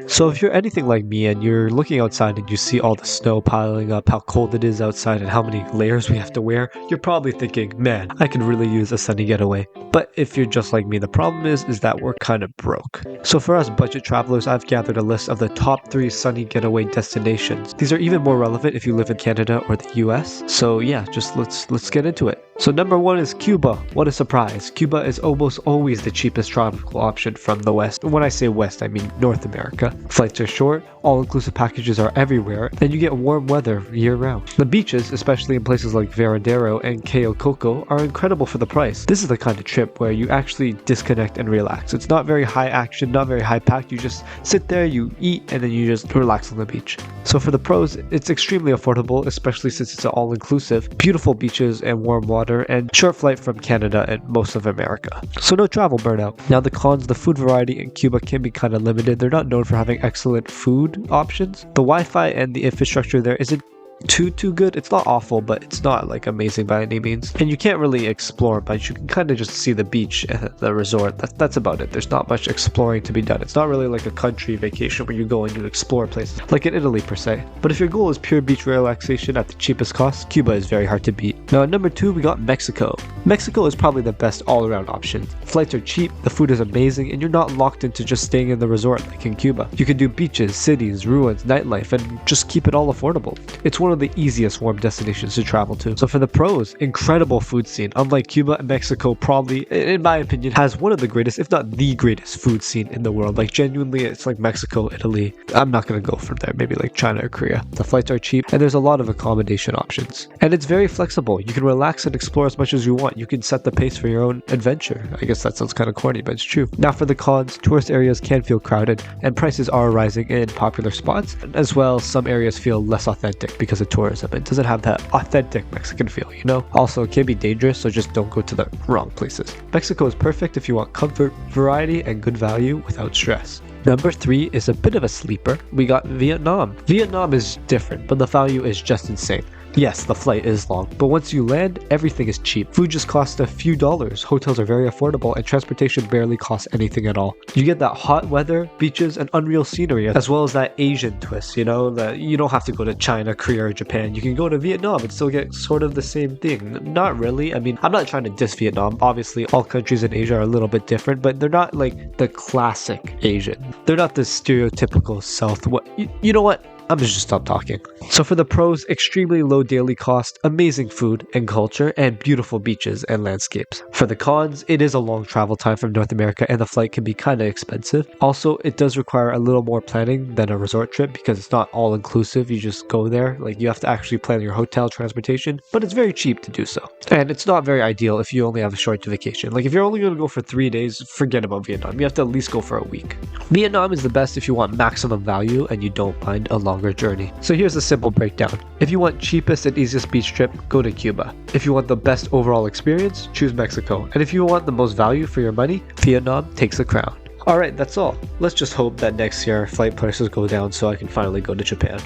So if you're anything like me and you're looking outside and you see all the snow piling up, how cold it is outside and how many layers we have to wear, you're probably thinking, man, I could really use a sunny getaway. But if you're just like me, the problem is that we're kind of broke. So for us budget travelers, I've gathered a list of the top 3 sunny getaway destinations. These are even more relevant if you live in Canada or the US. So yeah, just let's get into it. So number 1 is Cuba. What a surprise. Cuba is almost always the cheapest travel option from the West. When I say West, I mean North America. Flights are short, all-inclusive packages are everywhere, and you get warm weather year-round. The beaches, especially in places like Veradero and Cayo Coco, are incredible for the price. This is the kind of trip where you actually disconnect and relax. It's not very high action, not very high-packed. You just sit there, you eat, and then you just relax on the beach. So for the pros, it's extremely affordable, especially since it's all-inclusive, beautiful beaches and warm water, and short flight from Canada and most of America. So no travel burnout. Now the cons, the food variety in Cuba can be kind of limited. They're not known for having excellent food options. The Wi-Fi and the infrastructure there isn't too good. It's not awful, but it's not like amazing by any means. And you can't really explore, but you can kind of just see the beach and the resort. That's about it. There's not much exploring to be done. It's not really like a country vacation where you go and you explore places like in Italy per se. But if your goal is pure beach relaxation at the cheapest cost, Cuba is very hard to beat. Now at number 2 we got Mexico. Mexico is probably the best all-around option. Flights are cheap, the food is amazing, and you're not locked into just staying in the resort like in Cuba. You can do beaches, cities, ruins, nightlife, and just keep it all affordable. It's one of the easiest warm destinations to travel to. So for the pros, incredible food scene. Unlike Cuba, Mexico probably, in my opinion, has one of the greatest, if not the greatest food scene in the world. Like genuinely, it's like Mexico, Italy. I'm not gonna go from there, maybe like China or Korea. The flights are cheap and there's a lot of accommodation options. And it's very flexible. You can relax and explore as much as you want. You can set the pace for your own adventure. I guess that sounds kind of corny, but it's true. Now for the cons, tourist areas can feel crowded and prices are rising in popular spots. As well, some areas feel less authentic because of tourism. It doesn't have that authentic Mexican feel, you know? Also, it can be dangerous, so just don't go to the wrong places. Mexico is perfect if you want comfort, variety, and good value without stress. Number 3 is a bit of a sleeper. We got Vietnam. Vietnam is different, but the value is just insane. Yes, the flight is long, but once you land, everything is cheap. Food just costs a few dollars, hotels are very affordable, and transportation barely costs anything at all. You get that hot weather, beaches, and unreal scenery, as well as that Asian twist, you know, that you don't have to go to China, Korea, or Japan. You can go to Vietnam and still get sort of the same thing. Not really. I mean, I'm not trying to diss Vietnam. Obviously, all countries in Asia are a little bit different, but they're not like the classic Asian. They're not the stereotypical South. You know what? I'm just stop talking. So for the pros, extremely low daily cost, amazing food and culture, and beautiful beaches and landscapes. For the cons, it is a long travel time from North America and the flight can be kind of expensive. Also, it does require a little more planning than a resort trip because it's not all inclusive. You just go there, like you have to actually plan your hotel, transportation, but it's very cheap to do so. And it's not very ideal if you only have a short vacation. Like if you're only going to go for 3 days, forget about Vietnam. You have to at least go for a week. Vietnam is the best if you want maximum value and you don't mind a longer journey. So here's a simple breakdown. If you want cheapest and easiest beach trip, go to Cuba. If you want the best overall experience, choose Mexico. And if you want the most value for your money, Vietnam takes the crown. Alright, that's all. Let's just hope that next year flight prices go down so I can finally go to Japan.